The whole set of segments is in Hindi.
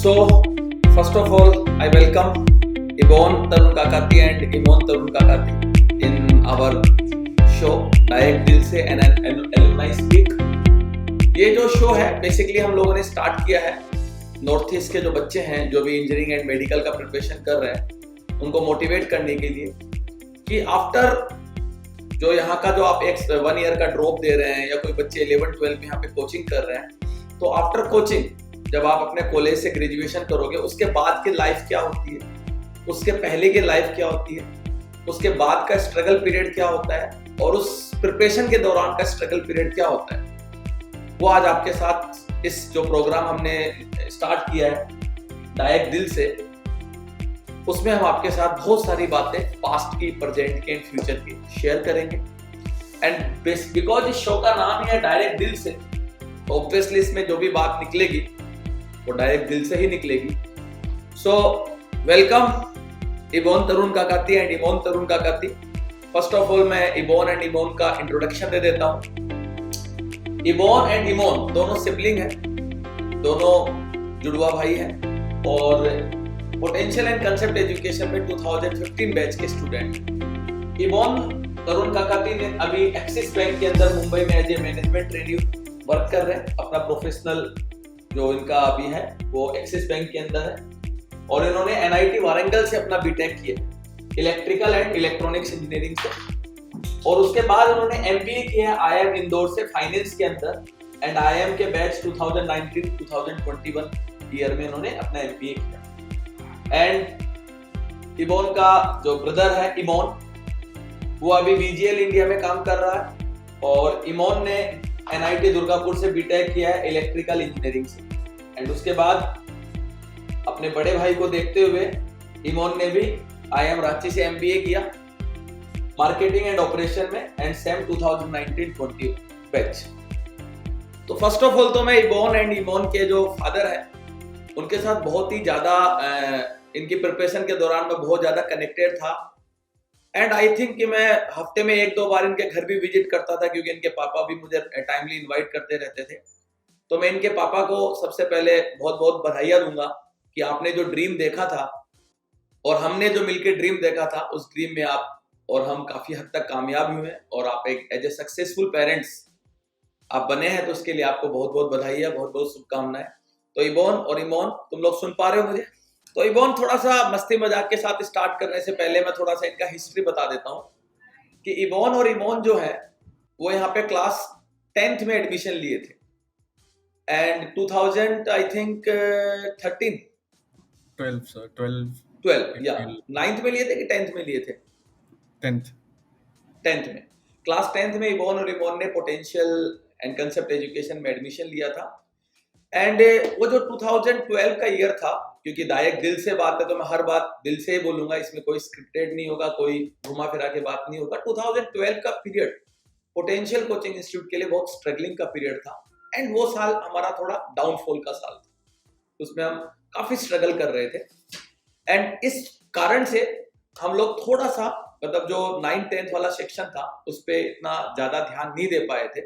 So, first of all, I welcome Yvonne Tarun Kakati and Imon Tarun Kakati in our show direct दिल से एन एलुमनाई स्पीक। ये जो शो है बेसिकली हम लोगों ने स्टार्ट किया है नॉर्थ ईस्ट के जो बच्चे हैं जो भी इंजीनियरिंग एंड मेडिकल का प्रिपरेशन कर रहे हैं उनको मोटिवेट करने के लिए कि आफ्टर जो यहाँ का जो आप एक 1 ईयर का ड्रॉप दे रहे हैं या कोई बच्चे 11-12 में यहाँ पे कोचिंग कर रहे हैं तो आफ्टर कोचिंग जब आप अपने कॉलेज से ग्रेजुएशन करोगे उसके बाद की लाइफ क्या होती है, उसके पहले की लाइफ क्या होती है, उसके बाद का स्ट्रगल पीरियड क्या होता है और उस प्रिपरेशन के दौरान का स्ट्रगल पीरियड क्या होता है, वो आज आपके साथ इस जो प्रोग्राम हमने स्टार्ट किया है डायरेक्ट दिल से, उसमें हम आपके साथ बहुत सारी बातें पास्ट की, प्रेजेंट की एंड फ्यूचर की शेयर करेंगे। एंड बिकॉज इस शो का नाम ही है डायरेक्ट दिल से, तो ऑब्वियसली इसमें जो भी बात निकलेगी वो डायरेक्ट दिल से ही निकलेगी। So welcome Ivon Tarun Kakati and Imon Tarun Kakati. First of all मैं इवोन एंड इमोन का इंट्रोडक्शन दे देता हूँ। इवोन एंड इमोन दोनों सिबलिंग हैं, दोनों जुड़वा भाई हैं और पोटेंशियल एंड कंसेप्ट एजुकेशन में 2015 बैच के स्टूडेंट। इवोन तरुण काकाती ने अभी एक्सिस बैंक के अंदर मुंबई में as a management trainee work कर रहे हैं। अपना प्रोफेशनल जो इनका अभी है वो एक्सिस बैंक के अंदर है और इन्होंने एनआईटी वारंगल से अपना बीटेक किया इलेक्ट्रिकल एंड इलेक्ट्रॉनिक्स इंजीनियरिंग से और उसके बाद उन्होंने एमबीए किया आईआईएम इंदौर से फाइनेंस के अंदर एंड आईआईएम के बैच 2019-2021 ईयर में इन्होंने अपना एमबीए किया। एंड इमोन का जो ब्रदर है इमोन, वो अभी बीजीएल इंडिया में काम कर रहा है और इमोन ने एनआईटी दुर्गापुर से बीटेक किया है इलेक्ट्रिकल इंजीनियरिंग से एंड उसके बाद अपने बड़े भाई को देखते हुए इमोन ने भी आईएम रांची से एमबीए किया मार्केटिंग एंड ऑपरेशन में एंड सेम 2019-20 बैच। तो फर्स्ट ऑफ ऑल तो मैं इवोन एंड इमोन के जो फादर है उनके साथ बहुत ही ज्यादा इनकी प्रिपरेशन के दौरान मैं बहुत ज्यादा कनेक्टेड था एंड आई थिंक कि मैं हफ्ते में 1-2 बार इनके घर भी विजिट करता था क्योंकि इनके पापा भी मुझे टाइमली इनवाइट करते रहते थे। तो मैं इनके पापा को सबसे पहले बहुत बहुत बधाइयाँ दूंगा कि आपने जो ड्रीम देखा था और हमने जो मिलकर ड्रीम देखा था उस ड्रीम में आप और हम काफी हद तक कामयाब हुए और आप एक एज ए सक्सेसफुल पेरेंट्स आप बने हैं, तो उसके लिए आपको बहुत बहुत बधाई है, बहुत बहुत शुभकामनाएं। तो इवोन और इमोन तुम लोग सुन पा रहे हो मुझे? तो इवोन थोड़ा सा मस्ती मजाक के साथ स्टार्ट करने से पहले मैं थोड़ा सा इनका हिस्ट्री बता देता हूँ कि इवोन और इमोन जो है वो यहाँ पे क्लास 10th में एडमिशन लिए थे एंड 2000 आई थिंक 12 या 9th में लिए थे कि 10th में लिए थे? 10th में। क्लास 10th में इवोन और इमोन ने पोटेंशियल एंड कंसेप्ट एजुकेशन में एडमिशन लिया था एंड वो जो 2012 का ईयर था, क्योंकि डायरेक्ट दिल से बात है तो मैं हर बात दिल से ही बोलूंगा, इसमें कोई स्क्रिप्टेड नहीं होगा, कोई घुमा फिरा के बात नहीं होगा। 2012 का पीरियड पोटेंशियल कोचिंग इंस्टीट्यूट के लिए बहुत स्ट्रगलिंग का पीरियड था एंड वो साल हमारा थोड़ा डाउनफॉल का साल था, उसमें हम काफी स्ट्रगल कर रहे थे एंड इस कारण से हम लोग थोड़ा सा मतलब जो 9th-10th वाला सेक्शन था उस पर इतना ज्यादा ध्यान नहीं दे पाए थे।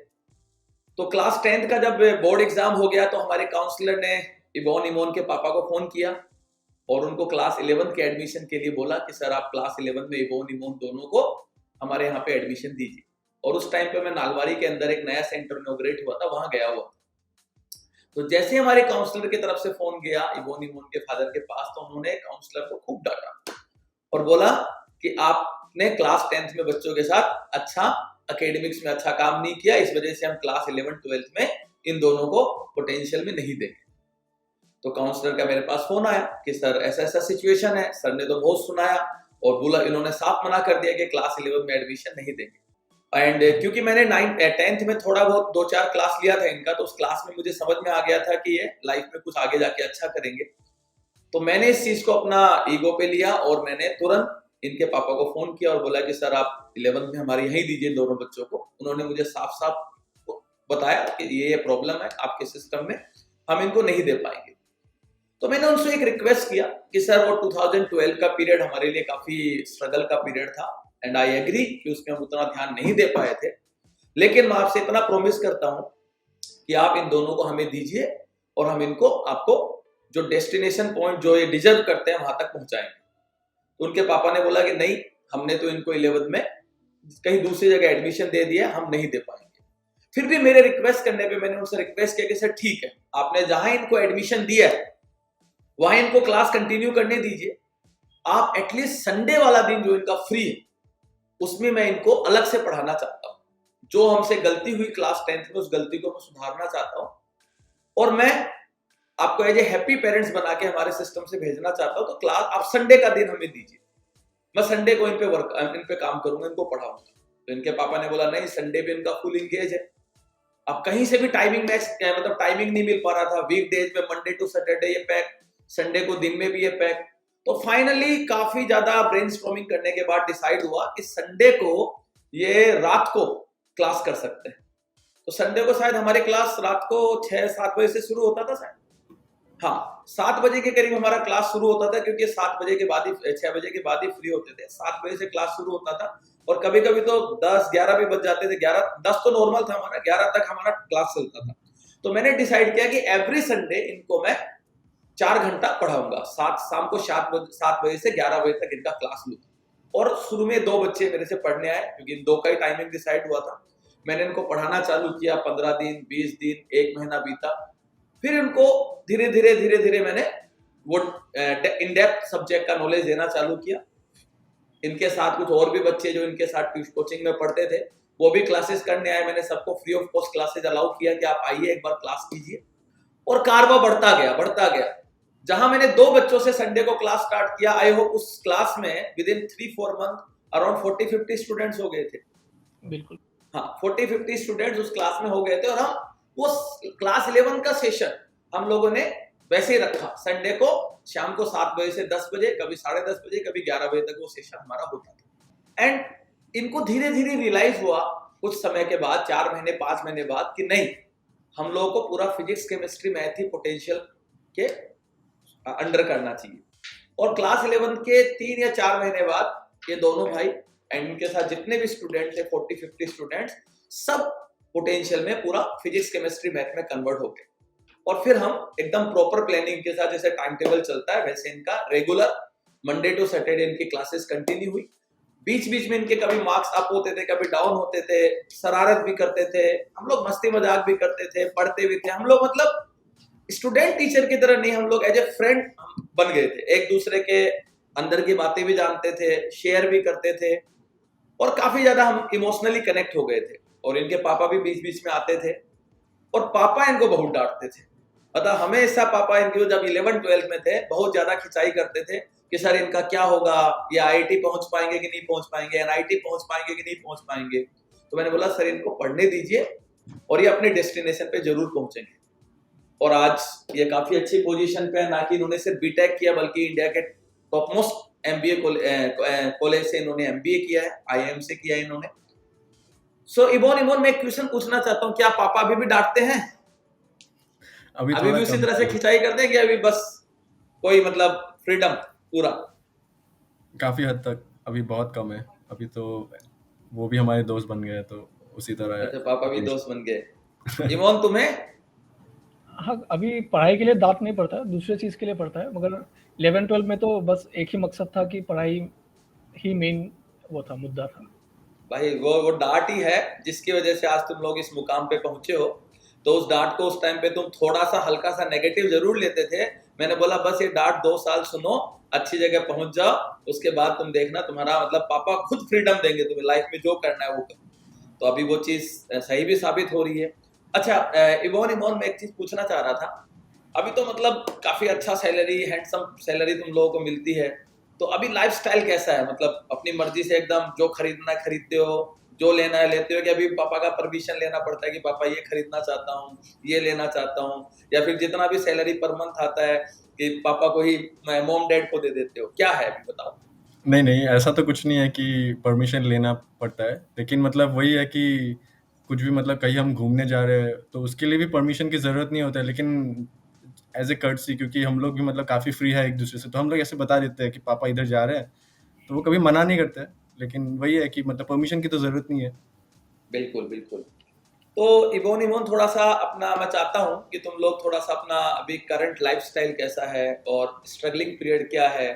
तो क्लास 10th का जब बोर्ड एग्जाम हो गया तो हमारे काउंसलर ने इमोन के पापा को फोन किया और उनको क्लास 11 के एडमिशन के लिए बोला कि सर आप क्लास 11 में इमोन दोनों को हमारे यहाँ पे एडमिशन दीजिए। और उस टाइम पे मैं नालवारी के अंदर एक नया सेंटर इनॉग्रेट हुआ था, वहां गया हुआ था। तो जैसे हमारे काउंसलर की तरफ से फोन गया इमोन के फादर के पास, तो उन्होंने काउंसलर को खूब डांटा और बोला कि आपने क्लास 10th में बच्चों के साथ अच्छा एकेडमिक्स में अच्छा काम नहीं किया, इस वजह से हम क्लास 11-12 में इन दोनों को पोटेंशियल में नहीं देंगे। तो काउंसलर का मेरे पास फोन आया कि सर ऐसा ऐसा सिचुएशन है। सर ने तो बहुत सुनाया और बोला, इन्होंने साफ मना कर दिया कि क्लास 11 में एडमिशन नहीं देंगे। एंड क्योंकि मैंने 10th में थोड़ा बहुत 2-4 क्लास लिया था इनका, तो उस क्लास में मुझे समझ में आ गया था कि ये लाइफ में कुछ आगे जाके अच्छा करेंगे। तो मैंने इस चीज को अपना ईगो पे लिया और मैंने तुरंत इनके पापा को फोन किया और बोला कि सर आप 11th में हमारे यहीं दीजिए दोनों बच्चों को। उन्होंने मुझे साफ साफ बताया कि ये प्रॉब्लम है आपके सिस्टम में, हम इनको नहीं दे पाएंगे। तो मैंने उनसे एक रिक्वेस्ट किया कि सर वो 2012 का पीरियड हमारे लिए काफी स्ट्रगल का पीरियड था एंड आई एग्री कि उसमें हम उतना ध्यान नहीं दे पाए थे, लेकिन मैं आपसे इतना प्रॉमिस करता हूं कि आप इन दोनों को हमें दीजिए और हम इनको आपको जो डेस्टिनेशन पॉइंट जो ये डिजर्व करते हैं वहां तक पहुंचाएंगे। तो उनके पापा ने बोला कि नहीं, हमने तो इनको 11th में कहीं दूसरी जगह एडमिशन दे दिया, हम नहीं दे पाएंगे। फिर भी मेरे रिक्वेस्ट करने पे मैंने उनसे रिक्वेस्ट किया कि सर ठीक है, आपने जहां इनको एडमिशन दिया है वहां इनको क्लास कंटिन्यू करने दीजिए, आप एटलीस्ट संडे वाला दिन जो इनका फ्री है उसमें मैं इनको अलग से पढ़ाना चाहता हूँ। जो हमसे गलती हुई क्लास 10th में उस गलती को मैं सुधारना चाहता हूँ, और मैं आपको एज ए हैप्पी पेरेंट्स बना के हमारे सिस्टम से भेजना चाहता हूँ। तो क्लास आप संडे का दिन हमें दीजिए, मैं संडे को इन पे काम करूंगा, इनको पढ़ाऊंगा। तो इनके पापा ने बोला नहीं, संडे पे इनका फुल इंगेज है, अब कहीं से भी टाइमिंग मैच मतलब टाइमिंग नहीं मिल पा रहा था। वीक डेज में मंडे टू सैटरडे ये पैक, संडे को दिन में भी ये पैक। तो फाइनली काफी ज्यादा ब्रेनस्टॉर्मिंग करने के बाद डिसाइड हुआ कि संडे को ये रात को क्लास कर सकते हैं। तो संडे को शायद हमारे क्लास रात को 6-7 बजे से शुरू होता था शायद, हाँ 7 बजे के करीब हमारा क्लास शुरू होता था, क्योंकि 7 बजे के बाद ही 6 बजे के बाद ही फ्री होते थे। 7 बजे से क्लास शुरू होता था और कभी कभी तो 10-11 भी बज जाते थे। 11-10 तो नॉर्मल था हमारा, 11 तक हमारा क्लास चलता था। तो मैंने डिसाइड किया कि एवरी संडे इनको मैं 4 घंटा पढ़ाऊंगा, शाम को 7 बजे से 11 बजे तक इनका क्लास लूंगा। और शुरू में 2 बच्चे मेरे से पढ़ने आए, क्योंकि इन 2 का ही टाइमिंग डिसाइड हुआ था। मैंने इनको पढ़ाना चालू किया, 15 दिन, 20 दिन, 1 महीना बीता। फिर इनको धीरे धीरे मैंने वो इन डेप्थ सब्जेक्ट का नॉलेज देना चालू किया। इनके साथ कुछ और भी बच्चे जो इनके साथ कोचिंग में पढ़ते थे वो भी क्लासेस करने आए। मैंने सबको free of cost classes allow किया कि आप आइए एक बार क्लास कीजिए। और कारवा बढ़ता गया। जहां मैंने 2 बच्चों से संडे को क्लास स्टार्ट किया, आई होप उस क्लास में with in 3-4 month around 40-50 students हो गए थे। बिल्कुल, हाँ 40-50 स्टूडेंट्स उस क्लास में हो गए थे। और हम वो क्लास 11 का सेशन हम लोगों ने वैसे ही रखा, संडे को शाम को 7 बजे से 10 बजे, कभी 10:30 बजे, कभी 11 बजे तक वो सेशन हमारा होता था। एंड इनको धीरे धीरे रियलाइज हुआ कुछ समय के बाद, 4 महीने 5 महीने बाद, कि नहीं, हम लोगों को पूरा फिजिक्स केमिस्ट्री मैथ ही पोटेंशियल के अंडर करना चाहिए। और क्लास 11 के 3 या 4 महीने बाद ये दोनों भाई एंड इनके साथ जितने भी स्टूडेंट थे 40-50 स्टूडेंट्स, सब पोटेंशियल में पूरा फिजिक्स केमिस्ट्री मैथ में कन्वर्ट हो गए। और फिर हम एकदम प्रॉपर प्लानिंग के साथ, जैसे टाइम टेबल चलता है वैसे इनका रेगुलर मंडे टू सैटरडे इनकी क्लासेस कंटिन्यू हुई। बीच बीच में इनके कभी मार्क्स अप होते थे, कभी डाउन होते थे, शरारत भी करते थे हम लोग, मस्ती मजाक भी करते थे, पढ़ते भी थे हम लोग। मतलब स्टूडेंट टीचर की तरह नहीं, हम लोग एज ए फ्रेंड बन गए थे, एक दूसरे के अंदर की बातें भी जानते थे, शेयर भी करते थे, और काफी ज्यादा हम इमोशनली कनेक्ट हो गए थे। और इनके पापा भी बीच बीच में आते थे और पापा इनको बहुत डांटते थे। मतलब हमेशा पापा इनके जब 11-12 में थे बहुत ज्यादा खिंचाई करते थे कि सर इनका क्या होगा, ये आईआईटी पहुंच पाएंगे कि नहीं पहुंच पाएंगे, एनआईटी पहुंच पाएंगे कि नहीं पहुंच पाएंगे। तो मैंने बोला सर इनको पढ़ने दीजिए और ये अपने डेस्टिनेशन पे जरूर पहुंचेंगे। और आज ये काफी अच्छी पोजीशन पे है, ना कि इन्होंने सिर्फ बीटेक किया बल्कि इंडिया के टॉप मोस्ट एमबीए कॉलेज से इन्होंने एमबीए किया है, आईआईएम से किया है इन्होंने। सो इमोन मैं एक क्वेश्चन पूछना चाहता हूँ, क्या पापा अभी भी डांटते हैं? अभी अभी थोड़ा भी उसी कम तरह से खिंचाई करते हैं कि अभी बस कोई मतलब फ्रीडम पूरा? काफी हद तक अभी बहुत कम है। अभी तो वो भी हमारे दोस्त बन गए, तो उसी तरह अच्छा, पापा भी अपनी दोस्त बन गए। इमोन तुम्हें? हाँ, अभी पढ़ाई के लिए डाँट नहीं पड़ता है, दूसरे चीज़ के लिए पड़ता है, मगर 11-12 में तो बस एक ही मकसद था कि पढ़ाई ही मेन वो था, मुद्दा था। भाई वो डांट ही है जिसकी वजह से आज तुम लोग इस मुकाम पे पहुंचे हो। तो उस डांट को उस टाइम पे तुम थोड़ा सा हल्का सा नेगेटिव जरूर लेते थे। मैंने बोला बस ये डांट 2 साल सुनो, अच्छी जगह पहुंच जाओ, उसके बाद तुम देखना तुम्हारा मतलब पापा खुद फ्रीडम देंगे तुम्हें, लाइफ में जो करना है वो करो। तो अभी वो चीज सही भी साबित हो रही है। अच्छा इमोन मैं एक चीज पूछना चाह रहा था। अभी तो मतलब काफी अच्छा सैलरी, हैंडसम सैलरी तुम लोगों को मिलती है। तो अभी लाइफस्टाइल कैसा है? मतलब अपनी मर्जी से एकदम जो खरीदना है खरीदते हो, जो लेना है लेते हो, कि अभी पापा का परमिशन लेना पड़ता है कि पापा ये खरीदना चाहता हूँ, ये लेना चाहता हूँ, या फिर जितना भी सैलरी पर मंथ आता है कि पापा को ही मॉम डैड को दे देते हो? क्या है अभी बताओ। नहीं, ऐसा तो कुछ नहीं है कि परमिशन लेना पड़ता है, लेकिन मतलब वही है कि कुछ भी मतलब कहीं हम घूमने जा रहे हैं तो उसके लिए भी परमिशन की ज़रूरत नहीं होता है, लेकिन एज़ ए कर्टसी, क्योंकि हम लोग भी मतलब काफ़ी फ्री है एक दूसरे से, तो हम लोग ऐसे बता देते हैं कि पापा इधर जा रहे हैं, तो वो कभी मना नहीं करते हैं। लेकिन वही है कि मतलब परमिशन की तो ज़रूरत नहीं है। बिल्कुल बिल्कुल। तो इवोन इवोन थोड़ा सा अपना, मैं चाहता हूँ कि तुम लोग थोड़ा सा अपना अभी करंट लाइफस्टाइल कैसा है और स्ट्रगलिंग पीरियड क्या है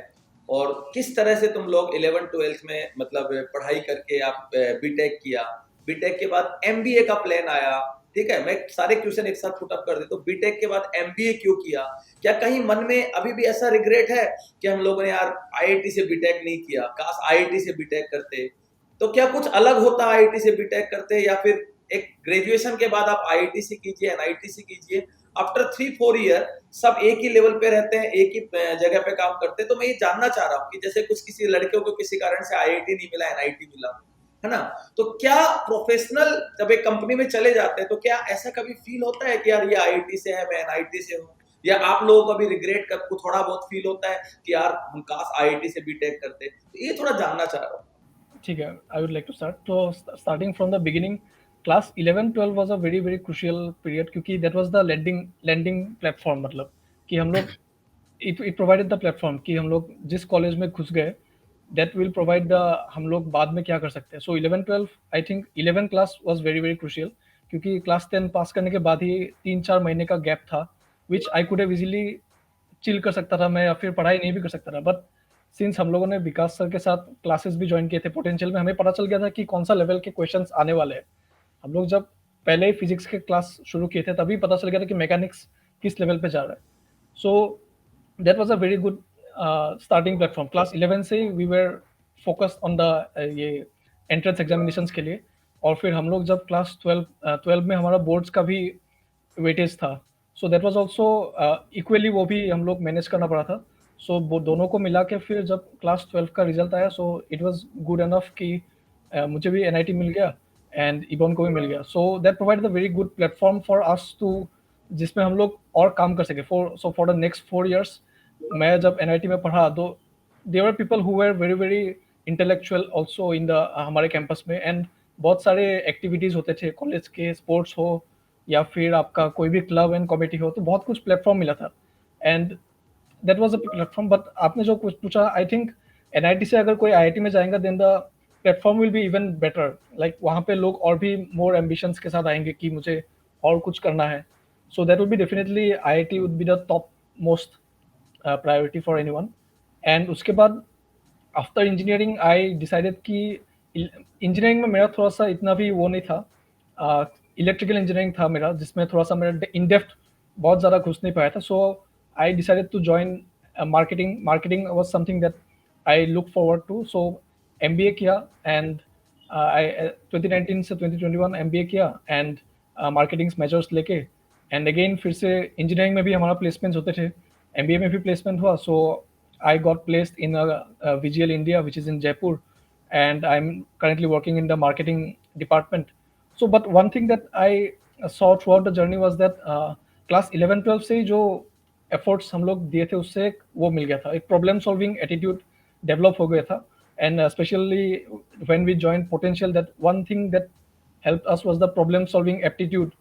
और किस तरह से तुम लोग 11th-12th में मतलब पढ़ाई करके आप बीटेक किया, बीटेक के बाद एमबीए का प्लान आया, ठीक है। मैं सारे क्वेश्चन एक साथ पुट अप कर देता हूँ। बीटेक के बाद एमबीए क्यों किया? क्या कहीं मन में अभी भी ऐसा रिग्रेट है कि हम लोगों ने यार आईआईटी से बीटेक नहीं किया, काश आईआईटी से बीटेक करते? तो क्या कुछ अलग होता आईआईटी से बीटेक करते, या फिर एक ग्रेजुएशन के बाद आप आईआईटी से कीजिए, एनआईटी से कीजिए, आफ्टर 3-4 ईयर सब एक ही लेवल पे रहते हैं, एक ही जगह पे काम करते हैं। तो मैं ये जानना चाह रहा हूँ कि जैसे कुछ किसी लड़कियों को किसी कारण से आईआईटी नहीं मिला, एनआईटी मिला, है ना? तो क्या प्रोफेशनल जब एक कंपनी में चले जाते हैं तो क्या ऐसा कभी फील होता है कि यार ये आईआईटी से है, मैं एनआईटी से हूँ, या आप लोगों को भी रिग्रेट को थोड़ा बहुत फील होता है कि यार हम काश आईआईटी से बीटेक करते? तो ये थोड़ा जानना चाह रहा हूँ। ठीक है, I would like to start. तो starting from the beginning, class 11-12 was a very very crucial period, क्योंकि that was the landing platform, मतलब कि हम लोग इट प्रोवाइडेड द प्लेटफॉर्म कि हम लोग जिस कॉलेज में घुस गए, दैट विल प्रोवाइड द हम लोग बाद में क्या कर सकते हैं। So 11-12, I think 11 class was very very crucial, क्योंकि क्लास 10 पास करने के बाद ही 3-4 महीने का गैप था, which I could have easily chill कर सकता था मैं, या फिर पढ़ाई नहीं भी कर सकता था। बट सिंस हम लोगों ने विकास सर के साथ क्लासेस भी ज्वाइन किए थे पोटेंशियल में, हमें पता चल गया था कि कौन सा लेवल के क्वेश्चंस आने वाले हैं। हम लोग जब पहले ही फिजिक्स के क्लास शुरू किए थे तभी पता चल गया था कि मैकेनिक्स किस लेवल पे जा रहा है। So that was a very good starting platform. Class 11 से we were focused on the ये एंट्रेंस एग्जामिनेशंस के लिए, और फिर हम लोग जब क्लास 12 में हमारा बोर्ड्स का भी वेटेज था, सो दैट वाज आल्सो इक्वली वो भी हम लोग मैनेज करना पड़ा था। सो वो दोनों को मिला के फिर जब क्लास 12 का रिजल्ट आया, so it was good enough कि मुझे भी एनआईटी मिल गया एंड इबॉन को भी मिल गया। So that provide the very good platform for us too, जिसमें हम लोग और काम कर सके फॉर द नेक्स्ट 4 इयर्स। मैं जब एनआईटी में पढ़ा तो there were people who were very very intellectual also in the हमारे कैंपस में, एंड बहुत सारे एक्टिविटीज़ होते थे कॉलेज के, स्पोर्ट्स हो या फिर आपका कोई भी क्लब एंड कमेटी हो, तो बहुत कुछ प्लेटफॉर्म मिला था। And that was a platform. But आपने जो कुछ पूछा, आई थिंक एनआईटी से अगर कोई आईआईटी में जाएगा then the platform will be even better. Like वहाँ पे लोग और भी मोर एम्बिशंस के साथ आएंगे कि मुझे और कुछ करना है। So that would be definitely IIT would be the top most priority for anyone. And उसके बाद आफ्टर इंजीनियरिंग आई डिसाइडेड कि इंजीनियरिंग में मेरा थोड़ा सा इतना भी वो नहीं था, इलेक्ट्रिकल इंजीनियरिंग था मेरा, जिसमें थोड़ा सा मेरा इन डेप्थ बहुत ज़्यादा घुस नहीं पाया था। So I decided to join marketing was something that I look forward to. So MBA किया एंड आई 2019 से 2021 एमबीए किया एंड मार्केटिंग मेजर्स लेके, एंड अगेन फिर से इंजीनियरिंग में भी हमारा प्लेसमेंट्स होते थे, एमबीए में भी प्लेसमेंट हुआ। सो I got placed in VGL India, which is in Jaipur, and I'm currently working in the marketing department. So, but one thing that I saw throughout the journey was that class 11-12 से ही जो efforts हम लोग दिए थे उससे एक वो मिल गया था, एक problem solving attitude develop हो गया था। And especially when we joined Potential, that one thing that helped us was the problem solving aptitude,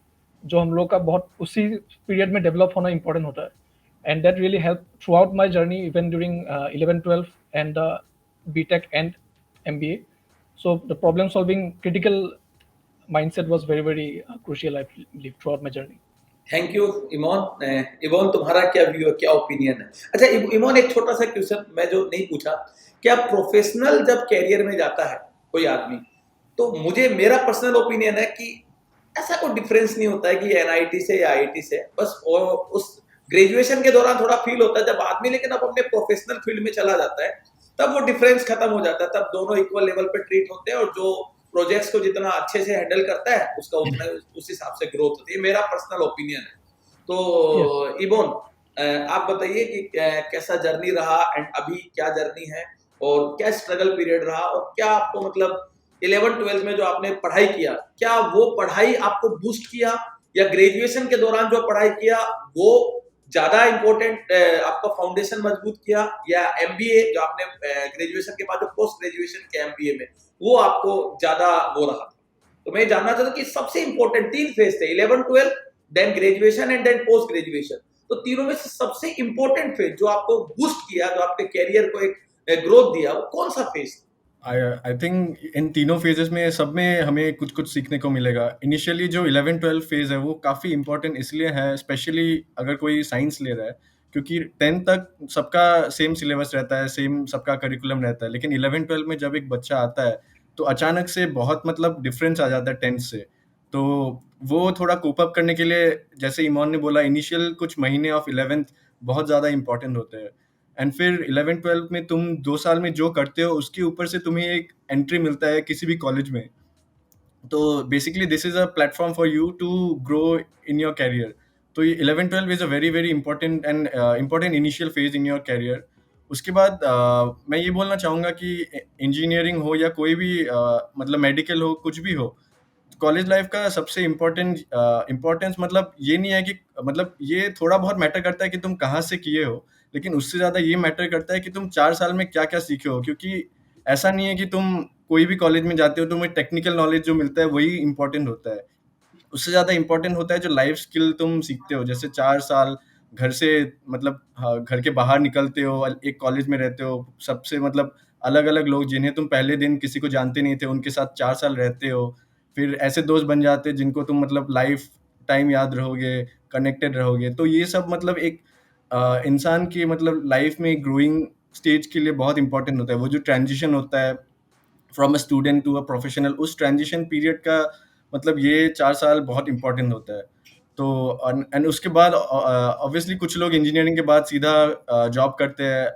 जो हम लोग का बहुत उसी period में develop होना important होता है। And that really helped throughout my journey, even during 11-12 and BTech and MBA. So the problem solving critical mindset was very very crucial, I believe, throughout my journey. Thank you Imon. Imon तुम्हारा क्या व्यू है, क्या ओपिनियन है? अच्छा इमोन, एक छोटा सा क्वेश्चन मैं जो नहीं पूछा, क्या प्रोफेशनल जब कैरियर में जाता है कोई आदमी, तो मुझे मेरा पर्सनल ओपिनियन है कि ऐसा कोई डिफरेंस नहीं होता है कि एनआईटी से या आईआईटी से, बस उस ग्रेजुएशन के दौरान थोड़ा फील होता है जब आदमी लेकिन अब अपने प्रोफेशनल फील्ड में चला जाता है तब वो डिफरेंस खत्म हो जाता है, तब दोनों इक्वल लेवल पे ट्रीट होते हैं और जो प्रोजेक्ट्स को जितना अच्छे से हैंडल करता है उसका उतना उस हिसाब से ग्रोथ होती है। मेरा पर्सनल ओपिनियन है। तो इबोन आप बताइए कि कैसा जर्नी रहा एंड अभी क्या जर्नी है और क्या स्ट्रगल पीरियड रहा, और क्या आपको मतलब 11-12 में जो आपने पढ़ाई किया, क्या वो पढ़ाई आपको बूस्ट किया, या ग्रेजुएशन के दौरान जो पढ़ाई किया वो ज्यादा इंपॉर्टेंट आपका फाउंडेशन मजबूत किया, या एमबीए जो आपने ग्रेजुएशन के बाद जो पोस्ट ग्रेजुएशन के एमबीए में वो आपको ज्यादा वो रहा? तो मैं जानना चाहता हूँ कि सबसे इंपॉर्टेंट 3 फेज थे, 11-12 then graduation and then post graduation, तो तीनों में से सबसे इंपॉर्टेंट फेज जो आपको बूस्ट किया, जो आपके कैरियर को एक ग्रोथ दिया, वो कौन सा फेज? आई थिंक इन तीनों फेजेस में सब में हमें कुछ कुछ सीखने को मिलेगा। इनिशियली जो 11-12 फेज है वो काफ़ी इंपॉर्टेंट इसलिए है, स्पेशली अगर कोई साइंस ले रहा है, क्योंकि 10th तक सबका सेम सिलेबस रहता है, सेम सबका करिकुलम रहता है, लेकिन 11-12 में जब एक बच्चा आता है तो अचानक से बहुत मतलब डिफरेंस आ जाता है 10th से। तो वो थोड़ा कोप अप करने के लिए, जैसे इमोन ने बोला, इनिशियल कुछ महीने ऑफ 11th बहुत ज़्यादा इंपॉर्टेंट होते हैं। एंड फिर 11-12 में तुम 2 साल में जो करते हो उसके ऊपर से तुम्हें एक एंट्री मिलता है किसी भी कॉलेज में। तो basically this is a platform for you to grow in your career. तो ये 11-12 is a very very important and important initial phase in your career. उसके बाद मैं ये बोलना चाहूँगा कि इंजीनियरिंग हो या कोई भी मतलब मेडिकल हो, कुछ भी हो, कॉलेज लाइफ का सबसे इम्पोर्टेंस मतलब ये नहीं है कि मतलब ये थोड़ा बहुत मैटर करता है कि तुम कहाँ से किए हो, लेकिन उससे ज़्यादा ये मैटर करता है कि तुम 4 साल में क्या-क्या सीखे हो। क्योंकि ऐसा नहीं है कि तुम कोई भी कॉलेज में जाते हो, तुम्हें टेक्निकल नॉलेज जो मिलता है वही इम्पोर्टेंट होता है। उससे ज़्यादा इम्पोर्टेंट होता है जो लाइफ स्किल तुम सीखते हो। जैसे 4 साल घर से मतलब घर के बाहर निकलते हो, एक कॉलेज में रहते हो, सबसे मतलब अलग-अलग लोग जिन्हें तुम पहले दिन किसी को जानते नहीं थे, उनके साथ 4 साल रहते हो। फिर ऐसे दोस्त बन जाते हैं जिनको तुम मतलब लाइफ टाइम याद रहोगे, कनेक्टेड रहोगे। तो ये सब मतलब एक इंसान की मतलब लाइफ में ग्रोइंग स्टेज के लिए बहुत इम्पोर्टेंट होता है। वो जो ट्रांज़िशन होता है from a student to a professional, उस ट्रांजिशन पीरियड का मतलब ये 4 साल बहुत इम्पोर्टेंट होता है। तो एंड उसके बाद ऑब्वियसली कुछ लोग इंजीनियरिंग के बाद सीधा जॉब करते हैं,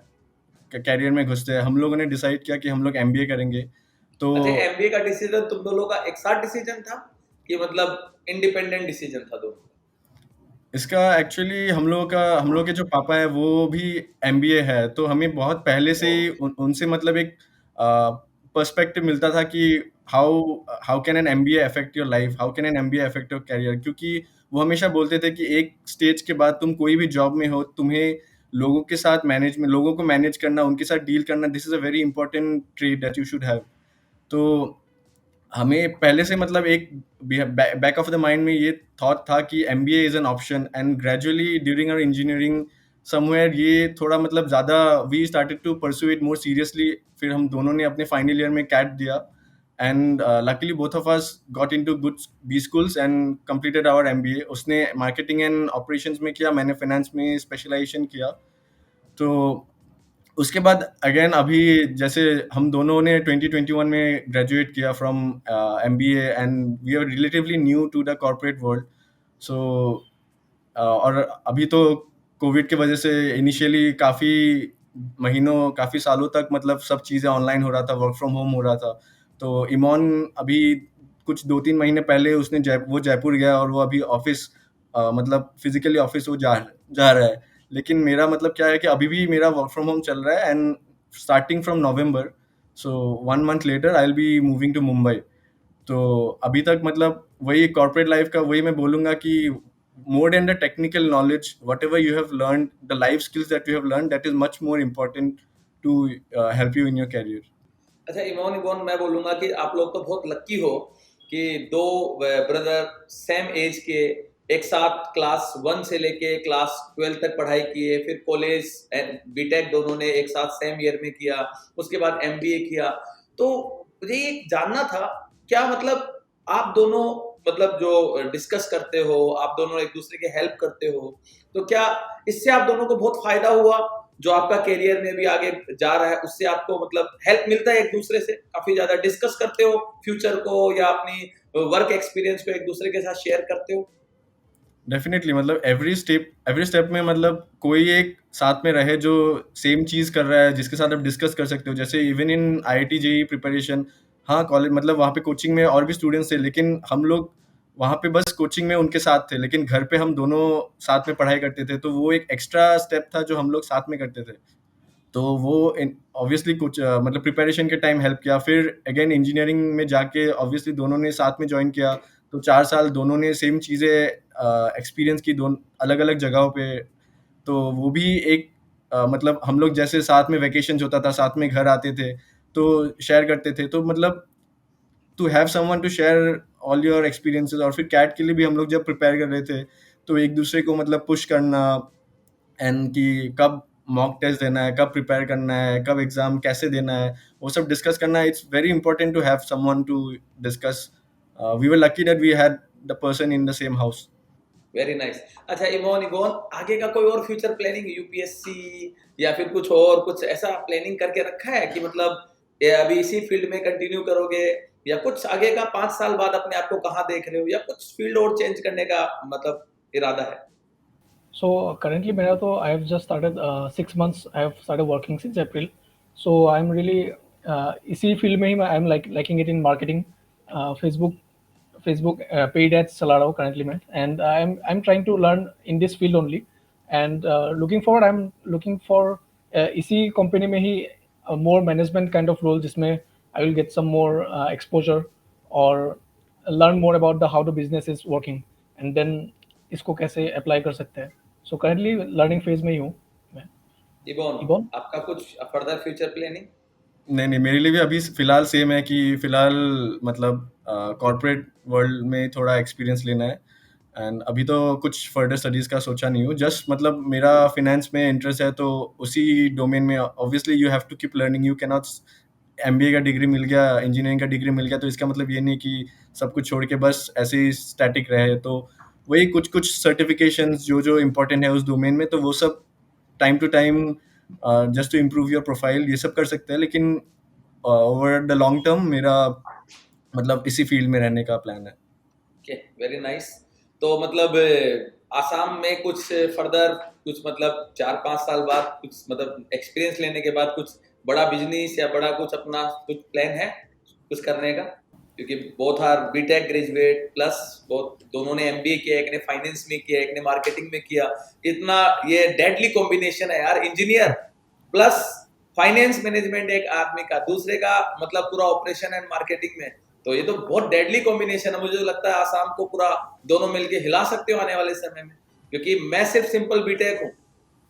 कैरियर में घुसते हैं। हम लोगों ने डिसाइड किया कि हम लोग एमबीए करेंगे। तो अच्छा, एमबीए का डिसीजन तुम दोनों का एक साथ डिसीजन था कि मतलब इंडिपेंडेंट डिसीजन था दोनों? इसका एक्चुअली हम लोग के जो पापा है वो भी एमबीए है, तो हमें बहुत पहले से ही उनसे मतलब एक पर्सपेक्टिव मिलता था कि how how can an MBA affect your life, how can an MBA affect your career. क्योंकि वो हमेशा बोलते थे कि एक स्टेज के बाद तुम कोई भी जॉब में हो, तुम्हें लोगों को मैनेज करना, उनके साथ डील करना, this is a very important trait that you should have. तो हमें पहले से मतलब एक बैक ऑफ द माइंड में ये थॉट था कि MBA is an option, and gradually during our engineering somewhere ये थोड़ा मतलब ज़्यादा we started to pursue it more seriously. फिर हम दोनों ने अपने फाइनल ईयर में कैट दिया, and luckily both of us got into good B schools and completed our MBA. उसने मार्केटिंग एंड ऑपरेशंस में किया, मैंने फाइनेंस में स्पेशलाइजेशन किया। तो उसके बाद अगेन अभी जैसे हम दोनों ने 2021 में ग्रेजुएट किया from MBA, and we are relatively new to the corporate world. So और अभी तो कोविड की वजह से इनिशियली काफ़ी सालों तक मतलब सब चीज़ें ऑनलाइन हो रहा था, वर्क फ्रॉम होम हो रहा था। तो इमॉन अभी कुछ 2-3 महीने पहले उसने वो जयपुर गया और वो अभी ऑफिस मतलब फिजिकली ऑफिस वो जा रहा है। लेकिन मेरा मतलब क्या है कि अभी भी मेरा वर्क फ्रॉम होम चल रहा है, and starting from November, so 1 month later I will be moving to Mumbai. तो अभी तक मतलब वही कॉर्पोरेट लाइफ का वही मैं बोलूँगा कि more than the technical knowledge, whatever you have learned, the life skills that you have learned, that is much more important to help you in your career. अच्छा, इमोन इमोन मैं बोलूंगा कि आप लोग तो बहुत लकी हो कि दो ब्रदर सेम एज के एक साथ क्लास 1 से लेके क्लास 12 तक पढ़ाई किए, फिर कॉलेज एंड बीटेक दोनों ने एक साथ सेम ईयर में किया, उसके बाद एमबीए किया। तो मुझे ये जानना था, क्या मतलब आप दोनों मतलब जो डिस्कस करते हो, आप दोनों एक दूसरे की हेल्प करते हो, तो क्या इससे आप दोनों को बहुत फायदा हुआ? जो आपका करियर में भी आगे जा रहा है उससे आपको मतलब हेल्प मिलता है, एक दूसरे से काफी ज्यादा डिस्कस करते हो फ्यूचर को या अपनी वर्क एक्सपीरियंस को एक दूसरे के साथ शेयर करते हो? डेफिनेटली मतलब एवरी स्टेप में मतलब कोई एक साथ में रहे जो सेम चीज़ कर रहा है, जिसके साथ आप डिस्कस कर सकते हो। जैसे even in IIT JEE preparation, हाँ कॉलेज मतलब वहाँ पे कोचिंग में और भी स्टूडेंट्स थे, लेकिन हम लोग वहाँ पे बस कोचिंग में उनके साथ थे, लेकिन घर पे हम दोनों साथ में पढ़ाई करते थे। तो वो एक एक्स्ट्रा स्टेप था जो हम लोग साथ में करते थे। तो वो ऑब्वियसली कुछ मतलब प्रिपरेशन के टाइम हेल्प किया। फिर अगेन इंजीनियरिंग में जाके ऑब्वियसली दोनों ने साथ में ज्वाइन किया, तो 4 साल दोनों ने सेम चीज़ें एक्सपीरियंस की दोन अलग-अलग जगहों पे। तो वो भी एक मतलब हम लोग जैसे साथ में वैकेशंस होता था, साथ में घर आते थे, तो शेयर करते थे। तो मतलब to have someone to share all your experiences. और फिर कैट के लिए भी हम लोग जब प्रिपेयर कर रहे थे, तो एक दूसरे को मतलब पुश करना, एंड कि कब मॉक टेस्ट देना है, कब प्रिपेयर करना है, कब एग्ज़ाम कैसे देना है, वो सब डिस्कस करना है। It's very important to have someone to discuss. We were lucky that we had the person in the same house. Very nice. अच्छा इमोन इगोन, आगे का कोई और फ्यूचर प्लानिंग, यूपीएससी या फिर कुछ और, कुछ ऐसा प्लानिंग करके रखा है कि मतलब ये अभी इसी फील्ड में कंटिन्यू करोगे, या कुछ आगे का 5 साल बाद अपने आप को कहाँ देख रहे हो, या कुछ फील्ड और चेंज करने का मतलब इरादा है? So currently, मेरा तो I have just started 6 months. I have started working since April. So I'm really इसी फील्ड में ही मैं I'm liking it in marketing. Facebook paid ads चला रहा हूँ currently मैं, and I'm trying to learn in this field only. And looking forward, I'm looking for इसी company में ही more management kind of role जिसमें I will get some more exposure or learn more about the how the business is working, and then इसको कैसे अप्लाई कर सकते हैं. सो करंटली लर्निंग फेज में ही हूँ मैं. इबोन, इबोन. आपका कुछ फर्दर फ्यूचर प्लानिंग? नहीं, मेरे लिए भी अभी फ़िलहाल सेम है कि फ़िलहाल मतलब कॉर्पोरेट वर्ल्ड में थोड़ा एक्सपीरियंस लेना है। एंड अभी तो कुछ फर्दर स्टडीज़ का सोचा नहीं हूँ। जस्ट मतलब मेरा फाइनेंस में इंटरेस्ट है, तो उसी डोमेन में obviously you have to keep learning. You can not MBA का डिग्री मिल गया, इंजीनियरिंग का डिग्री मिल गया, तो इसका मतलब ये नहीं कि सब कुछ छोड़ के बस ऐसे ही स्टैटिक रहे। तो वही कुछ सर्टिफिकेशंस जो इम्पोर्टेंट है उस डोमेन में, तो वो सब time to time just to improve your profile, ये सब कर सकते हैं। लेकिन ओवर द लॉन्ग टर्म मेरा मतलब इसी फील्ड में रहने का प्लान है। Okay, very nice. तो मतलब आसाम में कुछ फर्दर, कुछ मतलब 4-5 साल बाद, कुछ मतलब एक्सपीरियंस लेने के बाद कुछ बड़ा बिजनेस या बड़ा कुछ अपना कुछ प्लान है कुछ करने का? क्योंकि both are BTech graduate plus बहुत, दोनों ने एमबीए किया, एक ने फाइनेंस में किया, एक ने मार्केटिंग में किया। इतना ये डेडली कॉम्बिनेशन है यार, इंजीनियर प्लस फाइनेंस मैनेजमेंट एक आदमी का, दूसरे का मतलब पूरा ऑपरेशन एंड मार्केटिंग में। तो ये तो बहुत डेडली कॉम्बिनेशन है। मुझे तो लगता है आसाम को पूरा दोनों मिलके हिला सकते हो आने वाले समय में, क्योंकि मैं सिर्फ सिंपल बीटेक हूँ।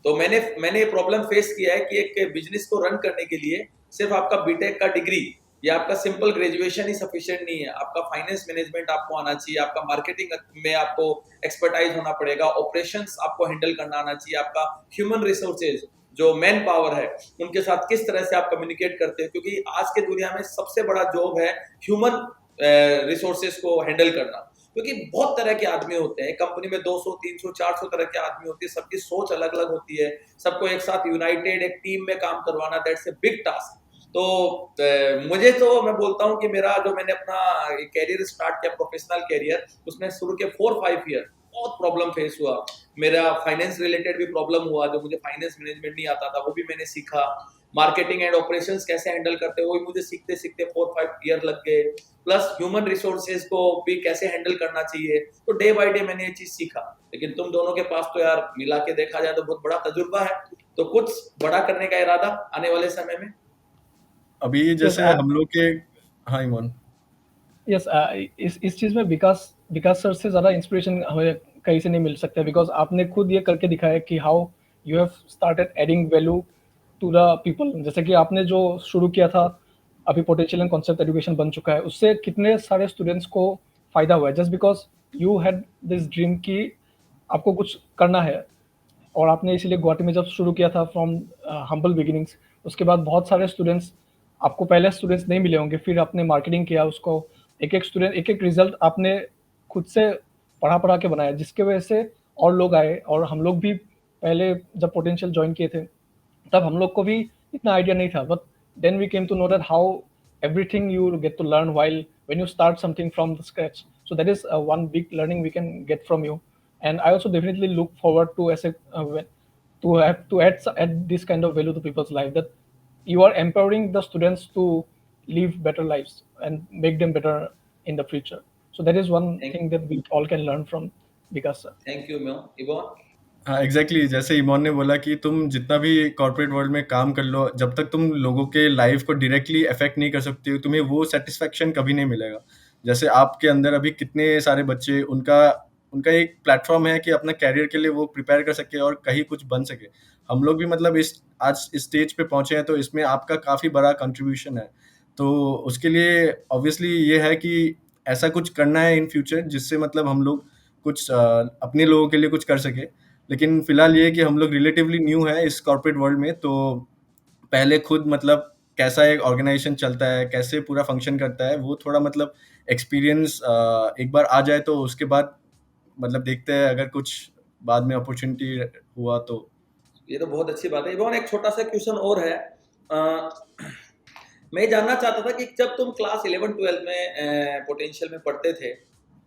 तो मैंने प्रॉब्लम फेस किया है कि एक बिजनेस को रन करने के लिए सिर्फ आपका बीटेक का डिग्री या आपका सिंपल ग्रेजुएशन ही सफिशिएंट नहीं है। आपका फाइनेंस मैनेजमेंट आपको आना चाहिए, आपका मार्केटिंग में आपको एक्सपर्टाइज होना पड़ेगा, ऑपरेशंस आपको हैंडल करना आना चाहिए, आपका ह्यूमन रिसोर्सेज जो मैन पावर है उनके साथ किस तरह से आप कम्युनिकेट करते हैं, क्योंकि आज के दुनिया में सबसे बड़ा जॉब है ह्यूमन रिसोर्सेज को हैंडल करना। क्योंकि बहुत तरह के आदमी होते हैं कंपनी में, 200 300 400 तरह के आदमी होते हैं, सबकी सोच अलग अलग होती है। सबको एक साथ यूनाइटेड एक टीम में काम करवाना, दैट्स ए बिग टास्क। तो मुझे तो मैं बोलता हूँ कि मेरा जो मैंने अपना कैरियर स्टार्ट किया, प्रोफेशनल कैरियर, उसमें शुरू के 4-5 ईयर बहुत प्रॉब्लम फेस हुआ। मेरा फाइनेंस रिलेटेड भी प्रॉब्लम हुआ, जो मुझे फाइनेंस मैनेजमेंट नहीं आता था वो भी मैंने सीखा। मार्केटिंग एंड ऑपरेशंस कैसे हैंडल करते हैं वो भी मुझे सीखते सीखते 4-5 ईयर लग गए। प्लस ह्यूमन रिसोर्सेज को भी कैसे हैंडल करना चाहिए, तो डे बाय डे मैंने ये चीज सीखा। लेकिन तुम दोनों के पास तो यार मिला के देखा जाए तो बहुत बड़ा तजुर्बा है। तो कुछ बड़ा करने का इरादा आने वाले समय में? अभी जैसे हम लोग के, हाँ इमोन। यस, इस चीज में विकास विकास सर से ज्यादा इंस्पिरेशन हमें कहीं से नहीं मिल सकता, बिकॉज आपने खुद ये करके दिखाया कि how you have started adding value to the people. जैसे कि आपने जो शुरू किया था, अभी पोटेंशियल एंड कॉन्सेप्ट एजुकेशन बन चुका है, उससे कितने सारे स्टूडेंट्स को फायदा हुआ है, just because you had this dream कि आपको कुछ करना है. और आपने इसीलिए गुवाहाटी में जब शुरू किया था फ्रॉम हम्बल बिगिनिंग्स, उसके बाद बहुत सारे स्टूडेंट्स, आपको पहले स्टूडेंट्स नहीं मिले होंगे, फिर आपने मार्केटिंग किया उसको, एक एक स्टूडेंट एक एक रिजल्ट आपने खुद से पढ़ा के बनाया, जिसके वजह से और लोग आए. और हम लोग भी पहले जब पोटेंशियल ज्वाइन किए थे तब हम लोग को भी इतना आइडिया नहीं था, but then we came to know that how everything you get to learn while when you start something from the scratch. So that is one big learning we can get from you. And I also definitely look forward to as a to have to add this kind of value to people's life, that you are empowering the students to live better lives and make them better in the future. So that is one thing that we all can learn from Vikas sir. Thank you म्यो इबोन। हाँ एग्जैक्टली, जैसे इमोन ने बोला कि तुम जितना भी कॉर्पोरेट वर्ल्ड में काम कर लो, जब तक तुम लोगों के लाइफ को डायरेक्टली अफेक्ट नहीं कर सकते हो, तुम्हें वो सेटिस्फैक्शन कभी नहीं मिलेगा। जैसे आपके अंदर अभी कितने सारे बच्चे, उनका उनका एक प्लेटफॉर्म है कि अपना कैरियर के लिए वो प्रिपेयर कर सके और कहीं कुछ बन सके। हम लोग भी मतलब आज इस स्टेज पे पहुंचे हैं, तो इसमें आपका काफ़ी बड़ा कंट्रीब्यूशन है। तो उसके लिए ऑब्वियसली ये है कि ऐसा कुछ करना है इन फ्यूचर, जिससे मतलब हम लोग कुछ अपने लोगों के लिए कुछ कर सके। लेकिन फिलहाल ये है कि हम लोग रिलेटिवली न्यू है इस कॉर्पोरेट वर्ल्ड में, तो पहले खुद मतलब कैसा एक ऑर्गेनाइजेशन चलता है, कैसे पूरा फंक्शन करता है, वो थोड़ा मतलब एक्सपीरियंस एक बार आ जाए तो उसके बाद मतलब देखते हैं अगर कुछ बाद में अपॉर्चुनिटी हुआ तो। ये तो बहुत अच्छी बात है। इवन एक छोटा सा क्वेश्चन और है, मैं ये जानना चाहता था कि जब तुम क्लास 11-12 में पोटेंशियल में पढ़ते थे,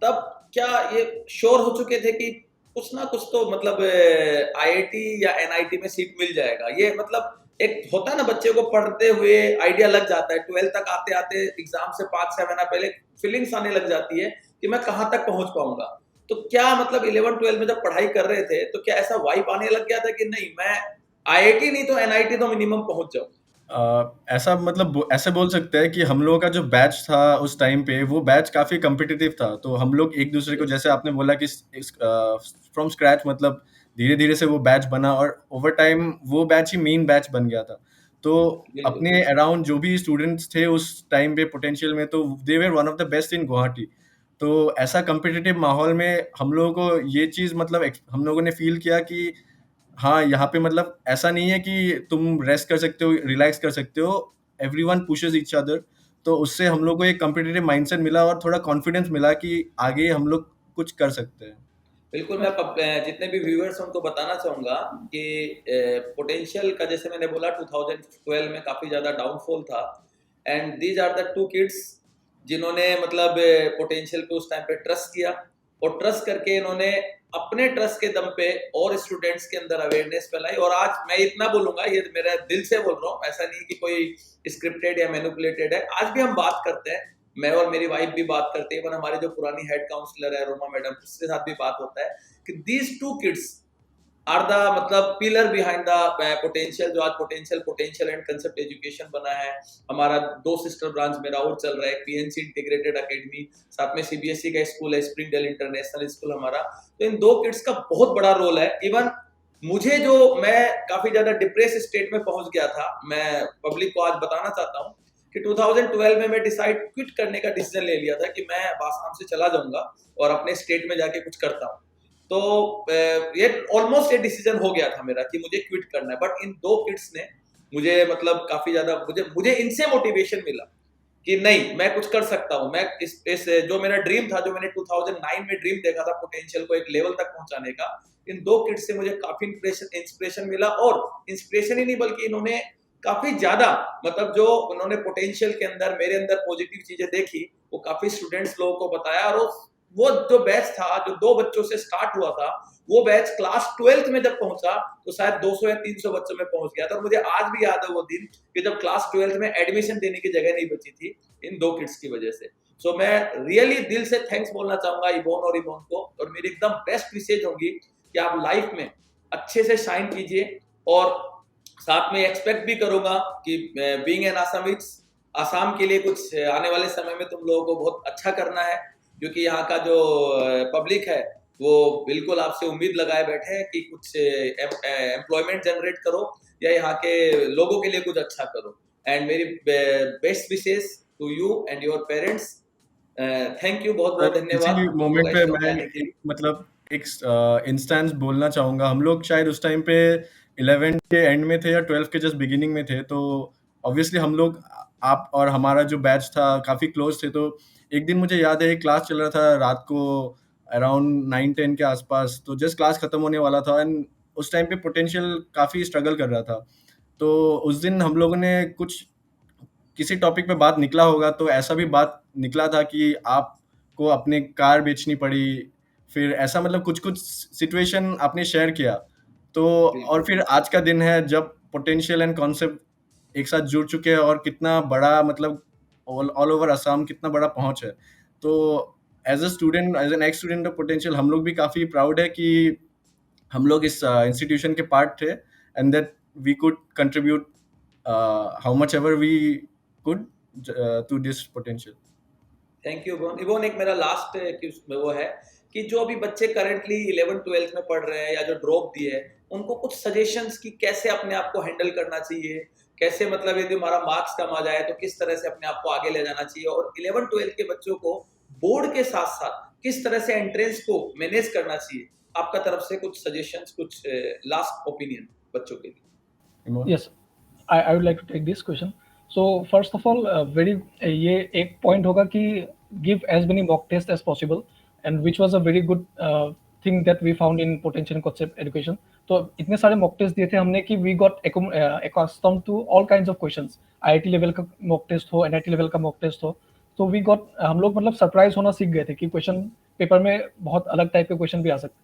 तब क्या ये श्योर हो चुके थे कि कुछ ना कुछ तो मतलब आईआईटी या एनआईटी में सीट मिल जाएगा? ये मतलब एक होता है ना, बच्चे को पढ़ते हुए आइडिया लग जाता है, 12 तक आते आते एग्जाम से 5-6 महीना पहले फीलिंग्स आने लग जाती है कि मैं कहाँ तक पहुंच पाऊंगा। तो क्या मतलब 11-12 में जब पढ़ाई कर रहे थे तो क्या ऐसा वाइब आने लग गया था कि नहीं, मैं आईआईटी नहीं तो एनआईटी तो मिनिमम पहुंच जाऊं? ऐसा मतलब ऐसे बोल सकते हैं कि हम लोगों का जो बैच था उस टाइम पे, वो बैच काफी कम्पिटिटिव था। तो हम लोग एक दूसरे को, जैसे आपने बोला कि फ्रॉम स्क्रैच मतलब धीरे धीरे से वो बैच बना और ओवर टाइम वो बैच ही मेन बैच बन गया था। तो बिल्कुल अपने अराउंड जो भी स्टूडेंट्स थे उस टाइम पे पोटेंशियल में, तो they were one of the best in Guwahati. तो ऐसा कम्पिटिटिव माहौल में हम लोगों को ये चीज मतलब हम लोगों ने फील किया कि हाँ, यहाँ पे मतलब ऐसा नहीं है कि तुम रेस्ट कर सकते हो, रिलैक्स कर सकते हो, एवरीवन पुशेस ईच अदर। तो उससे हम लोग को एक कॉम्पिटिटिव माइंडसेट मिला और थोड़ा कॉन्फिडेंस मिला कि आगे हम लोग कुछ कर सकते हैं। बिल्कुल, मैं जितने भी व्यूअर्स उनको बताना चाहूँगा कि पोटेंशियल का, जैसे मैंने बोला, 2012 में काफ़ी ज़्यादा डाउनफॉल था, and these are the two kids जिन्होंने मतलब पोटेंशियल पे उस टाइम पे ट्रस्ट किया, और ट्रस्ट करके इन्होंने अपने ट्रस्ट के दम पे और स्टूडेंट्स के अंदर अवेयरनेस फैलाई। और आज मैं इतना बोलूँगा, ये मेरा दिल से बोल रहा हूँ, ऐसा नहीं कि कोई स्क्रिप्टेड या मैनिपुलेटेड है। आज भी हम बात करते हैं, मैं और मेरी वाइफ भी बात करते हैं, इवन हमारे जो पुरानी हेड काउंसलर है रोमा मैडम, उसके साथ भी बात होता है कि these two kids are the मतलब पिलर बिहाइंड द पोटेंशियल, जो आज पोटेंशियल एंड कंसेप्ट एजुकेशन बना है। हमारा 2 सिस्टर ब्रांच मेरा और चल रहा है, पीएनसी इंटीग्रेटेड एकेडमी, साथ में सीबीएसई का स्कूल है, स्प्रिंगडेल इंटरनेशनल स्कूल हमारा। तो इन 2 किड्स का बहुत बड़ा रोल है। इवन मुझे, जो मैं काफी ज्यादा डिप्रेस स्टेट में पहुंच गया था, मैं पब्लिक को आज बताना चाहता हूँ कि 2012 में मैं क्विट करने का डिसीजन ले लिया था कि मैं आसाम से चला जाऊंगा और अपने स्टेट में जाके कुछ करता हूँ। तो ये ऑलमोस्ट ये डिसीजन हो गया था मेरा कि मुझे क्विट करना है, बट इन 2 किड्स ने मुझे मतलब काफी ज्यादा मुझे इनसे मोटिवेशन मिला कि नहीं, मैं कुछ कर सकता हूँ। मैं इस जो मेरा ड्रीम था, जो मैंने 2009 में ड्रीम देखा था पोटेंशियल को एक लेवल तक पहुंचाने का, इन 2 किड्स से मुझे काफी इंस्पिरेशन मिला। और इंस्पिरेशन ही नहीं, बल्कि इन्होंने काफी ज्यादा मतलब जो उन्होंने पोटेंशियल के अंदर मेरे अंदर पॉजिटिव चीजें देखी, वो काफी स्टूडेंट्स लोगों को बताया। और वो जो बैच था, जो 2 बच्चों से स्टार्ट हुआ था, वो बैच क्लास 12th में जब पहुंचा तो शायद 200 या 300 बच्चों में पहुंच गया था। और मुझे आज भी याद है वो दिन कि जब क्लास 12th में एडमिशन देने की जगह नहीं बची थी इन 2 किड्स की वजह से। सो मैं रियली दिल से थैंक्स बोलना चाहूंगा इबोन और इबोन को, और मेरी एकदम बेस्ट विशेष होगी कि आप लाइफ में अच्छे से शाइन कीजिए। और साथ में एक्सपेक्ट भी करूंगा कि बीइंग एन आसामीज, आसाम के लिए कुछ आने वाले समय में तुम लोगों को बहुत अच्छा करना है, क्योंकि यहाँ का जो पब्लिक है वो बिल्कुल आपसे उम्मीद लगाए बैठे हैं कि कुछ एम्प्लॉयमेंट जनरेट करो या यहाँ के लोगों के लिए कुछ अच्छा करो। एंड मेरी best wishes to you and your parents. Thank you, बहुत बहुत और धन्यवाद इसी हम लोगों मोमेंट का पे स्टॉक मैं लाने के लिए। मतलब एक इंस्टेंस बोलना चाहूँगा। हम लोग शायद उस टाइम पे 11 के एंड में थे या 12 के जस्ट बिगिनिंग में थे। तो ऑब्वियसली हम लोग, आप और हमारा जो बैच था, काफ़ी क्लोज थे। तो एक दिन मुझे याद है, एक क्लास चल रहा था रात को अराउंड 9-10 के आसपास। तो जस्ट क्लास खत्म होने वाला था एंड उस टाइम पे पोटेंशियल काफ़ी स्ट्रगल कर रहा था। तो उस दिन हम लोगों ने कुछ किसी टॉपिक पे बात निकला होगा, तो ऐसा भी बात निकला था कि आपको अपने कार बेचनी पड़ी। फिर ऐसा मतलब कुछ-कुछ सिचुएशन आपने शेयर किया। तो और बिल्कुल फिर आज का दिन है जब पोटेंशियल एंड कॉन्सेप्ट एक साथ जुड़ चुके हैं और कितना बड़ा मतलब ऑल ऑल ओवर असम कितना बड़ा पहुँच है। तो as a student, as an x student of potential, हम लोग भी काफ़ी प्राउड है कि हम लोग इस इंस्टीट्यूशन के पार्ट थे and that we could contribute how much ever we could to this potential. Thank you Ibon. Ibon, एक मेरा लास्ट वो है कि जो अभी बच्चे करंटली 11-12 में पढ़ रहे हैं या जो ड्रॉप दिए हैं, उनको कुछ सजेशंस कि कैसे अपने आप को हैंडल करना चाहिए, कैसे मतलब यदि हमारा मार्क्स कम आ जाए तो किस तरह से अपने आप को आगे ले जाना चाहिए। और 11-12 के बच्चों को बोर्ड के साथ साथ किस तरह से एंट्रेंस को मैनेज करना चाहिए, आपका तरफ से कुछ सजेशंस, कुछ लास्ट ओपिनियन बच्चों के लिए? Imon? Yes, I would like to take this question. So first of all, ये एक point होगा कि give as many mock tests as possible, and which was a very good thing that we found in potential concept education. तो इतने सारे mock test दिए थे हमने कि we got accustomed to all kinds of questions. IIT level का mock test हो, NIT level का mock test हो, तो we got हम लोग मतलब surprise होना सीख गए थे कि question paper में बहुत अलग type के question भी आ सकते.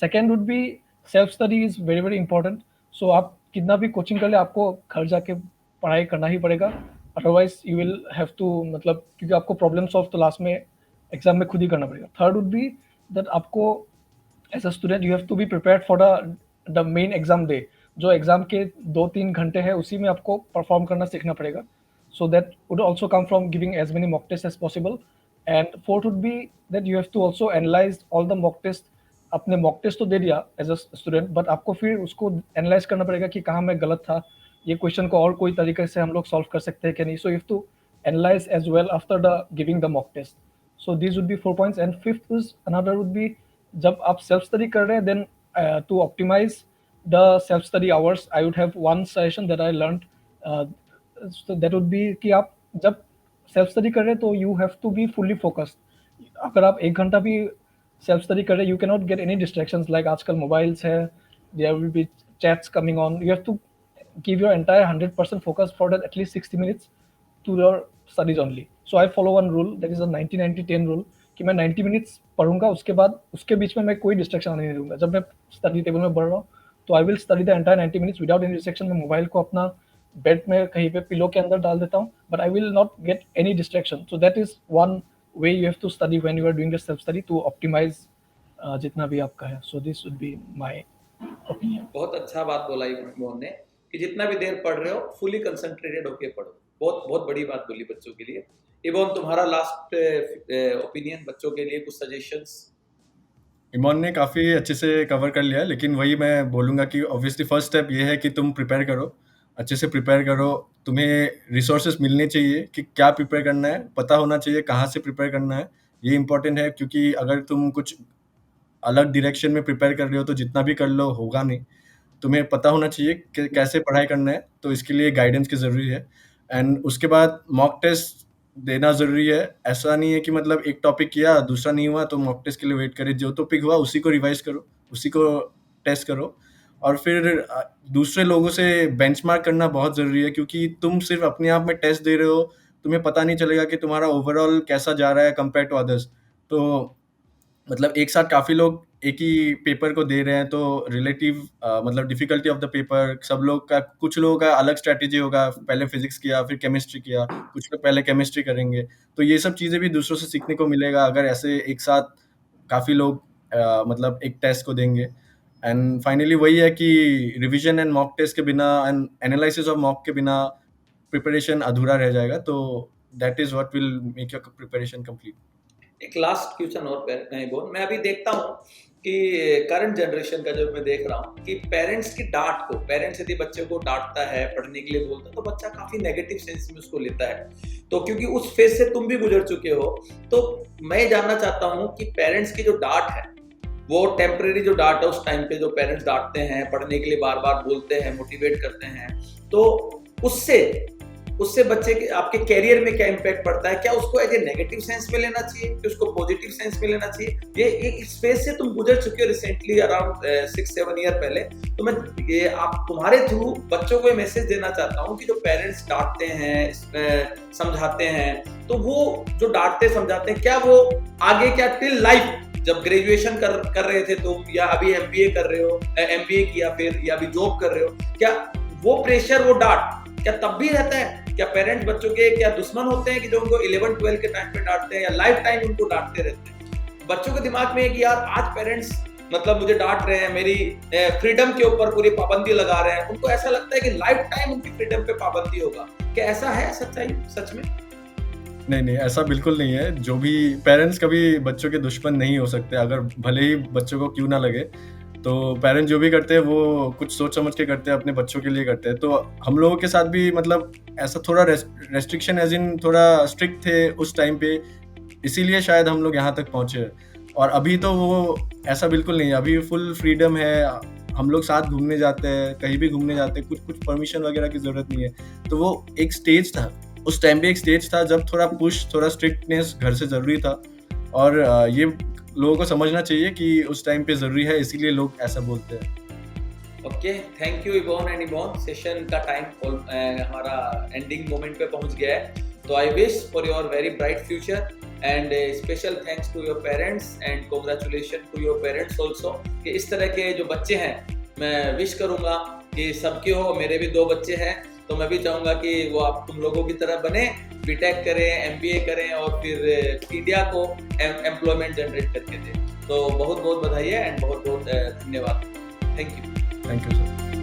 Second would be self study is very very important. So आप कितना भी कोचिंग कर ले, आपको घर जाके पढ़ाई करना ही पड़ेगा, otherwise you will have to मतलब क्योंकि आपको प्रॉब्लम सॉल्व तो लास्ट में एग्जाम में खुद ही करना पड़ेगा. थर्ड वुड बी दैट आपको as a student you have to be prepared for the main exam day. जो एग्जाम के 2-3 घंटे है उसी में आपको परफॉर्म करना सीखना पड़ेगा. So that would also come from giving as many mock tests as possible. And fourth would be that you have to also analyze all the mock tests. आपने mock test तो दे दिया एज अ स्टूडेंट, बट आपको फिर उसको एनालाइज करना पड़ेगा कि कहाँ मैं गलत था, ये क्वेश्चन को और कोई तरीके से हम लोग सॉल्व कर सकते हैं कि नहीं. So you have to analyse as well after the giving the mock test. So these would be 4 points. And fifth is another would be जब आप सेल्फ स्टडी कर रहे हैं then to optimise the self study hours I would have one suggestion that I learned. So that would be कि आप जब सेल्फ स्टडी कर रहे हैं तो you have to be fully focused. अगर आप 1 घंटा भी सेल्फ स्टडी कर रहे हैं you can not get any distractions. Like आजकल मोबाइल्स है, there will be chats coming on. You have to give your entire 100% focus for that at least 60 minutes to your studies only. So I follow one rule that is a 90-90-10 rule कि मैं 90 मिनट्स पढ़ूंगा, उसके बाद उसके बीच में मैं कोई डिस्ट्रैक्शन आने नहीं दूंगा. जब मैं स्टडी टेबल में बढ़ रहा हूँ तो I will study the entire 90 minutes without any distraction. मैं मोबाइल को अपना बेड में कहीं पे पिलो के अंदर डाल देता हूँ, but I will not get any distraction. So that is one way you have to study when you are doing the self study to optimise जितना भी आपका है. So this would be my opinion. बहुत अच्छा बात बोला मोहन ने कि जितना भी देर पढ़ रहे हो फुली कंसंट्रेटेड होके पढ़ो. बहुत बहुत बड़ी बात बोली बच्चों के लिए. इमोन, तुम्हारा लास्ट ओपिनियन बच्चों के लिए, कुछ सजेशंस? इमोन ने काफ़ी अच्छे से कवर कर लिया, लेकिन वही मैं बोलूँगा कि ऑब्वियसली फर्स्ट स्टेप ये है कि तुम प्रिपेयर करो, अच्छे से प्रिपेयर करो. तुम्हें रिसोर्सेज मिलने चाहिए कि क्या प्रिपेयर करना है, पता होना चाहिए कहाँ से प्रिपेयर करना है. ये इंपॉर्टेंट है क्योंकि अगर तुम कुछ अलग डायरेक्शन में प्रिपेयर कर रहे हो तो जितना भी कर लो होगा नहीं. तुम्हें पता होना चाहिए कि कैसे पढ़ाई करना है, तो इसके लिए गाइडेंस की ज़रूरी है. एंड उसके बाद मॉक टेस्ट देना ज़रूरी है. ऐसा नहीं है कि मतलब एक टॉपिक किया दूसरा नहीं हुआ तो मॉक टेस्ट के लिए वेट करें. जो टॉपिक हुआ उसी को रिवाइज करो, उसी को टेस्ट करो. और फिर दूसरे लोगों से बेंचमार्क करना बहुत ज़रूरी है क्योंकि तुम सिर्फ अपने आप में टेस्ट दे रहे हो, तुम्हें पता नहीं चलेगा कि तुम्हारा ओवरऑल कैसा जा रहा है कंपेयर टू अदर्स. तो मतलब एक साथ काफ़ी लोग एक ही पेपर को दे रहे हैं तो रिलेटिव मतलब डिफिकल्टी ऑफ द पेपर सब लोग का, कुछ लोगों का अलग स्ट्रैटेजी होगा. पहले फिजिक्स किया फिर केमिस्ट्री किया, कुछ लोग पहले केमिस्ट्री करेंगे. तो ये सब चीज़ें भी दूसरों से सीखने को मिलेगा अगर ऐसे एक साथ काफ़ी लोग मतलब एक टेस्ट को देंगे. एंड फाइनली वही है कि रिवीजन एंड मॉक टेस्ट के बिना एंड एनालिसिस ऑफ मॉक के बिना प्रिपरेशन अधूरा रह जाएगा. तो that is what will make your preparation complete. एक लास्ट क्वेश्चन और नहीं बोल, मैं अभी देखता हूँ कि करंट जनरेशन का जब मैं देख रहा हूँ कि पेरेंट्स की डांट को, पेरेंट्स यदि बच्चे को डांटता है, पढ़ने के लिए बोलता है तो बच्चा काफी नेगेटिव सेंस में उसको लेता है. तो क्योंकि उस फेज से तुम भी गुजर चुके हो तो मैं जानना चाहता हूँ कि पेरेंट्स की जो डांट है वो टेम्परेरी जो डांट है, उस टाइम पे जो पेरेंट्स डांटते हैं, पढ़ने के लिए बार बार बोलते हैं, मोटिवेट करते हैं, तो उससे बच्चे के आपके कैरियर में क्या इम्पैक्ट पड़ता है? क्या उसको एज ए नेगेटिव सेंस में लेना चाहिए कि उसको पॉजिटिव सेंस में लेना चाहिए? ये इस फेज से तुम गुजर चुके हो रिसेंटली, अराउंड 6-7 ईयर पहले. तो मैं ये आप तुम्हारे थ्रू बच्चों को ये मैसेज देना चाहता हूँ कि जो पेरेंट्स डांटते हैं, समझाते हैं, तो वो जो डांटते समझाते हैं क्या वो आगे क्या टिल लाइफ, जब ग्रेजुएशन कर रहे थे तुम या अभी MBA कर रहे हो, MBA किया फिर या अभी जॉब कर रहे हो, क्या वो प्रेशर, वो डांट क्या तब भी रहता है? क्या पेरेंट्स बच्चों के क्या दुश्मन होते हैं कि जो उनको 11-12 के टाइम पे डांटते हैं या लाइफ टाइम उनको डांटते रहते हैं? बच्चों के दिमाग में है कि यार आज पेरेंट्स मतलब मुझे डांट रहे हैं, मेरी फ्रीडम के ऊपर पूरी पाबंदी लगा रहे हैं. उनको ऐसा लगता है कि लाइफ टाइम उनकी फ्रीडम पे पाबंदी होगा. क्या ऐसा है सच्चाई सच में? नहीं, ऐसा बिल्कुल नहीं है. जो भी पेरेंट्स कभी बच्चों के दुश्मन नहीं हो सकते, अगर भले ही बच्चों को क्यों ना लगे. तो पेरेंट्स जो भी करते हैं वो कुछ सोच समझ के करते हैं, अपने बच्चों के लिए करते हैं. तो हम लोगों के साथ भी मतलब ऐसा थोड़ा रेस्ट्रिक्शन एज इन थोड़ा स्ट्रिक्ट थे उस टाइम पे, इसीलिए शायद हम लोग यहाँ तक पहुँचे. और अभी तो वो ऐसा बिल्कुल नहीं है, अभी फुल फ्रीडम है, हम लोग साथ घूमने जाते हैं, कहीं भी घूमने जाते हैं, कुछ परमिशन वगैरह की ज़रूरत नहीं है। तो वो एक स्टेज था, उस टाइम पे एक स्टेज था जब थोड़ा पुश, थोड़ा स्ट्रिक्टनेस घर से ज़रूरी था, और ये लोगों को समझना चाहिए कि उस टाइम पे ज़रूरी है, इसीलिए लोग ऐसा बोलते हैं। Okay, thank you Ibon and Ibon. Session का टाइम हमारा एंडिंग मोमेंट पे पहुंच गया है, तो I wish for your very bright future and special thanks to your parents and congratulation to your parents also, कि इस तरह के जो बच्चे हैं मैं विश करूंगा कि सबके हो। मेरे भी 2 बच्चे हैं, तो मैं भी चाहूंगा कि वो आप तुम लोगों की तरह बने, बीटेक करें, एमबीए करें और फिर इंडिया को एम्प्लॉयमेंट जनरेट करके दें। तो बहुत बहुत बधाई है एंड बहुत बहुत धन्यवाद। Thank you. Thank you sir.